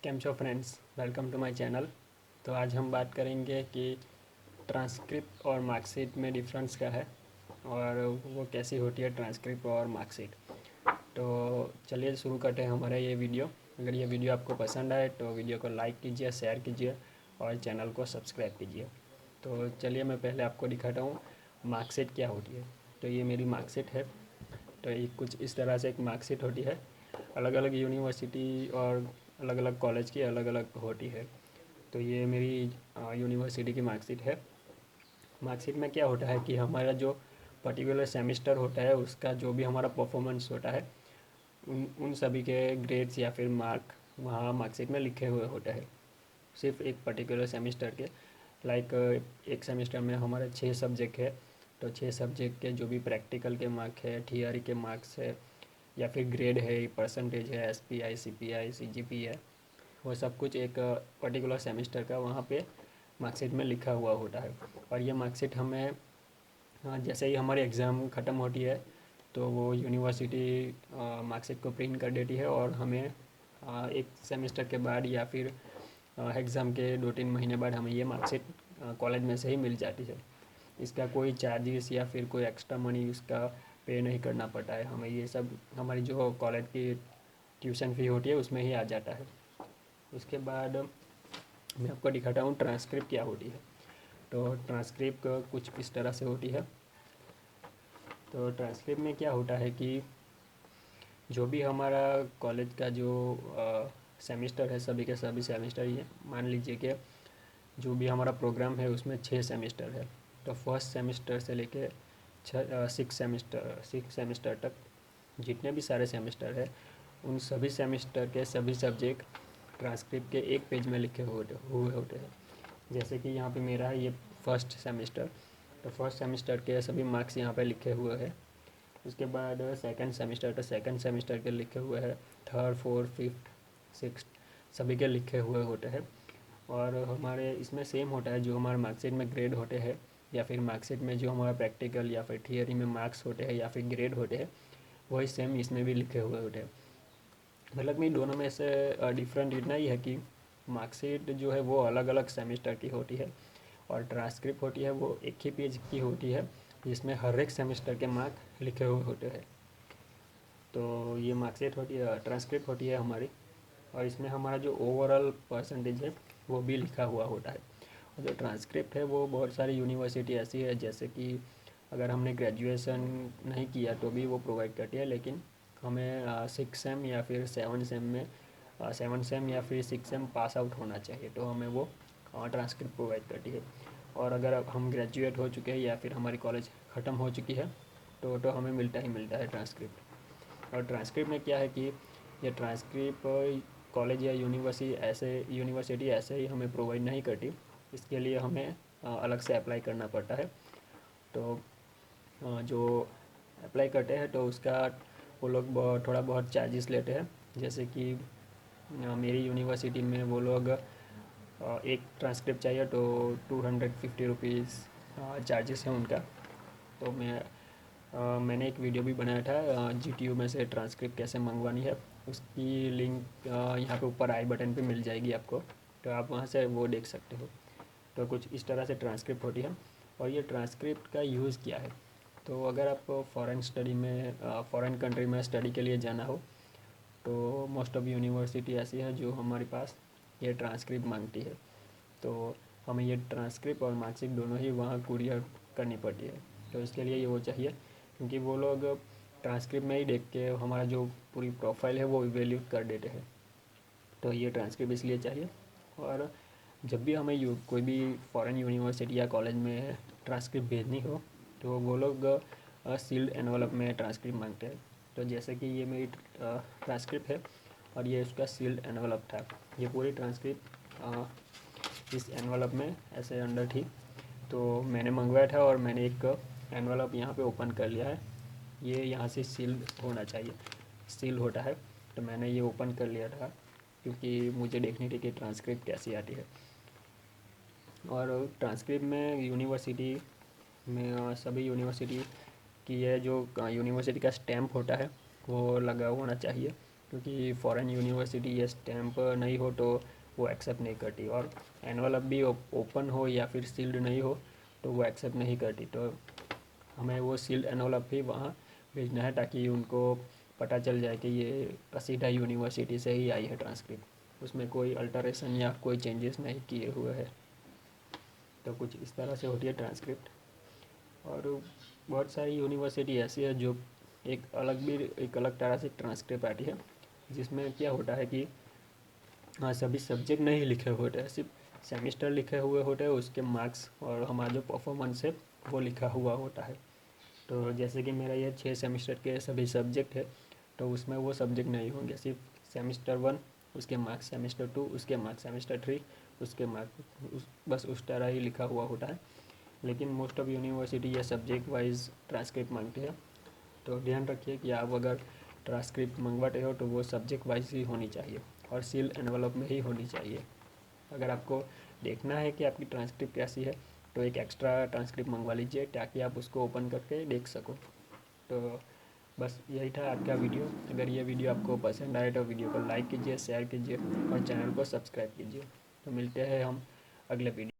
Cam छो friends, welcome to my channel. तो आज हम बात करेंगे कि ट्रांसक्रिप्ट और मार्कशीट में डिफरेंस क्या है और वो कैसी होती है ट्रांसक्रिप्ट और मार्कशीट। तो चलिए शुरू करते हैं हमारा ये वीडियो। अगर ये वीडियो आपको पसंद आए तो वीडियो को लाइक कीजिए, शेयर कीजिए और चैनल को सब्सक्राइब कीजिए। तो चलिए मैं पहले आपको दिखाता हूँ मार्कशीट क्या होती है। तो ये मेरी मार्कशीट है। तो ये कुछ इस तरह से एक मार्कशीट होती है। अलग अलग यूनिवर्सिटी और अलग अलग कॉलेज की अलग अलग होती है। तो ये मेरी यूनिवर्सिटी की मार्कशीट है। मार्कशीट में क्या होता है कि हमारा जो पर्टिकुलर सेमेस्टर होता है उसका जो भी हमारा परफॉर्मेंस होता है उन उन सभी के ग्रेड्स या फिर मार्क वहाँ मार्कशीट में लिखे हुए होते हैं। सिर्फ एक पर्टिकुलर सेमेस्टर के लाइक एक सेमेस्टर में हमारे 6 सब्जेक्ट है। तो 6 सब्जेक्ट के जो भी प्रैक्टिकल के मार्क है, थियरी के मार्क्स है या फिर ग्रेड है, परसेंटेज है, SPI, CPI, CGP है, वो सब कुछ एक पर्टिकुलर सेमेस्टर का वहाँ पे मार्कशीट में लिखा हुआ होता है। और ये मार्कशीट हमें जैसे ही हमारी एग्ज़ाम ख़त्म होती है तो वो यूनिवर्सिटी मार्कशीट को प्रिंट कर देती है और हमें एक सेमेस्टर के बाद या फिर एग्ज़ाम के 2-3 महीने बाद हमें ये मार्कशीट कॉलेज में से ही मिल जाती है। इसका कोई चार्जेस या फिर कोई एक्स्ट्रा मनी उसका पे नहीं करना पड़ता है हमें। ये सब हमारी जो कॉलेज की ट्यूशन फ़ी होती है उसमें ही आ जाता है। उसके बाद मैं आपको दिखाता हूँ ट्रांसक्रिप्ट क्या होती है। तो ट्रांसक्रिप्ट कुछ इस तरह से होती है। तो ट्रांसक्रिप्ट में क्या होता है कि जो भी हमारा कॉलेज का जो सेमेस्टर है, सभी के सभी सेमेस्टर, ये मान लीजिए कि जो भी हमारा प्रोग्राम है उसमें 6 सेमेस्टर है। तो फर्स्ट सेमेस्टर से लेके 6 सेमेस्टर तक जितने भी सारे सेमेस्टर है उन सभी सेमेस्टर के सभी सब्जेक्ट ट्रांसक्रिप्ट के एक पेज में लिखे हुए होते हैं। जैसे कि यहाँ पे मेरा है ये फर्स्ट सेमेस्टर। तो फर्स्ट सेमेस्टर के सभी मार्क्स यहाँ पे लिखे हुए हैं। उसके बाद सेकंड सेमेस्टर, तो सेकंड सेमेस्टर के लिखे हुए हैं। थर्ड, फोर्थ, फिफ्थ, सिक्स्थ सभी के लिखे हुए होते हैं। और हमारे इसमें सेम होता है, जो हमारे मार्कशीट में ग्रेड होते हैं या फिर मार्कशीट में जो हमारा प्रैक्टिकल या फिर थियरी में मार्क्स होते हैं या फिर ग्रेड होते हैं वही सेम इसमें भी लिखे हुए होते हैं। मतलब कि दोनों में से डिफरेंट इतना ही है कि मार्कशीट जो है वो अलग अलग सेमेस्टर की होती है और ट्रांसक्रिप्ट होती है वो एक ही पेज की होती है जिसमें हर एक सेमेस्टर के मार्क लिखे हुए होते हैं। तो ये मार्कशीट होती है, ट्रांसक्रिप्ट होती है हमारी, और इसमें हमारा जो ओवरऑल परसेंटेज है वो भी लिखा हुआ होता है। और जो ट्रांसक्रिप्ट है वो बहुत सारी यूनिवर्सिटी ऐसी है जैसे कि अगर हमने ग्रेजुएशन नहीं किया तो भी वो प्रोवाइड करती है, लेकिन हमें 6 सेम या फिर 7 सेम में 7 सेम या फिर 6 सेम पास आउट होना चाहिए तो हमें वो ट्रांसक्रिप्ट प्रोवाइड करती है। और अगर अब हम ग्रेजुएट हो चुके हैं या फिर हमारी कॉलेज ख़त्म हो चुकी है तो हमें मिलता ही मिलता है ट्रांसक्रिप्ट। और ट्रांसक्रिप्ट में क्या है कि ये ट्रांसक्रिप्ट कॉलेज या यूनिवर्सिटी ऐसे ही हमें प्रोवाइड नहीं करती। इसके लिए हमें अलग से अप्लाई करना पड़ता है। तो जो अप्लाई करते हैं तो उसका वो लोग थोड़ा बहुत चार्जेस लेते हैं। जैसे कि मेरी यूनिवर्सिटी में वो लोग एक ट्रांसक्रिप्ट चाहिए तो 250 रुपीज़ चार्जेस हैं उनका। तो मैंने एक वीडियो भी बनाया था GTU में से ट्रांसक्रिप्ट कैसे मंगवानी है। उसकी लिंक यहाँ पे ऊपर आई बटन पे मिल जाएगी आपको, तो आप वहाँ से वो देख सकते हो। तो कुछ इस तरह से ट्रांसक्रिप्ट होती है। और ये ट्रांसक्रिप्ट का यूज़ क्या है, तो अगर आपको फॉरेन कंट्री में स्टडी के लिए जाना हो तो मोस्ट ऑफ यूनिवर्सिटी ऐसी है जो हमारे पास ये ट्रांसक्रिप्ट मांगती है। तो हमें ये ट्रांसक्रिप्ट और मार्कशीट दोनों ही वहाँ कुरियर करनी पड़ती है। तो इसके लिए ये वो चाहिए, क्योंकि वो लोग ट्रांसक्रिप्ट में ही देख के हमारा जो पूरी प्रोफाइल है वो इवेल्यूट कर देते हैं। तो ये ट्रांसक्रिप्ट इसलिए चाहिए। और जब भी हमें कोई भी फॉरेन यूनिवर्सिटी या कॉलेज में ट्रांसक्रिप्ट भेजनी हो तो वो लोग सील्ड एनवलप में ट्रांसक्रिप्ट मांगते हैं। तो जैसे कि ये मेरी ट्रांसक्रिप्ट है और ये उसका सील्ड एनवलप था। ये पूरी ट्रांसक्रिप्ट इस एनवलप में ऐसे अंदर थी। तो मैंने मंगवाया था और मैंने एक एनवलप यहाँ पे ओपन कर लिया है। ये यहाँ से सील होना चाहिए, सील होता है। तो मैंने ये ओपन कर लिया था क्योंकि मुझे देखनी थी कि ट्रांसक्रिप्ट कैसी आती है। और ट्रांसक्रिप्ट में यूनिवर्सिटी में सभी यूनिवर्सिटी की ये जो यूनिवर्सिटी का स्टैम्प होता है वो लगा होना चाहिए। क्योंकि फॉरेन यूनिवर्सिटी ये स्टैम्प नहीं हो तो वो एक्सेप्ट नहीं करती, और एनवलप भी ओपन हो या फिर सील्ड नहीं हो तो वो एक्सेप्ट नहीं करती। तो हमें वो सील्ड एनवलप ही वहाँ भेजना है ताकि उनको पता चल जाए कि ये सीधा यूनिवर्सिटी से ही आई है ट्रांसक्रिप्ट, उसमें कोई अल्टरेशन या कोई चेंजेस नहीं किए हुए हैं। तो कुछ इस तरह से होती है ट्रांसक्रिप्ट। और बहुत सारी यूनिवर्सिटी ऐसी है जो एक अलग तरह से ट्रांसक्रिप्ट आती है, जिसमें क्या होता है कि हाँ सभी सब्जेक्ट नहीं लिखे हुए होते हैं, सिर्फ सेमिस्टर लिखे हुए होते हैं, उसके मार्क्स और हमारा जो परफॉर्मेंस है वो लिखा हुआ होता है। तो जैसे कि मेरा ये 6 सेमिस्टर के सभी सब्जेक्ट है, तो उसमें वो सब्जेक्ट नहीं होंगे, सिर्फ सेमिस्टर 1 उसके मार्क्स, सेमिस्टर 2 उसके मार्क्स, सेमिस्टर 3 उसके मार्क्स, बस उस तरह ही लिखा हुआ होता है। लेकिन मोस्ट ऑफ यूनिवर्सिटी ये सब्जेक्ट वाइज ट्रांसक्रिप्ट मांगती है। तो ध्यान रखिए कि आप अगर ट्रांसक्रिप्ट मंगवाते हो तो वो सब्जेक्ट वाइज ही होनी चाहिए और सील एनवलप में ही होनी चाहिए। अगर आपको देखना है कि आपकी ट्रांसक्रिप्ट कैसी है तो एक एक्स्ट्रा ट्रांसक्रिप्ट मंगवा लीजिए ताकि आप उसको ओपन करके देख सको। तो बस यही था आज का वीडियो। अगर ये वीडियो आपको पसंद आए तो वीडियो को लाइक कीजिए, शेयर कीजिए और चैनल को सब्सक्राइब कीजिए। तो मिलते हैं हम अगले वीडियो।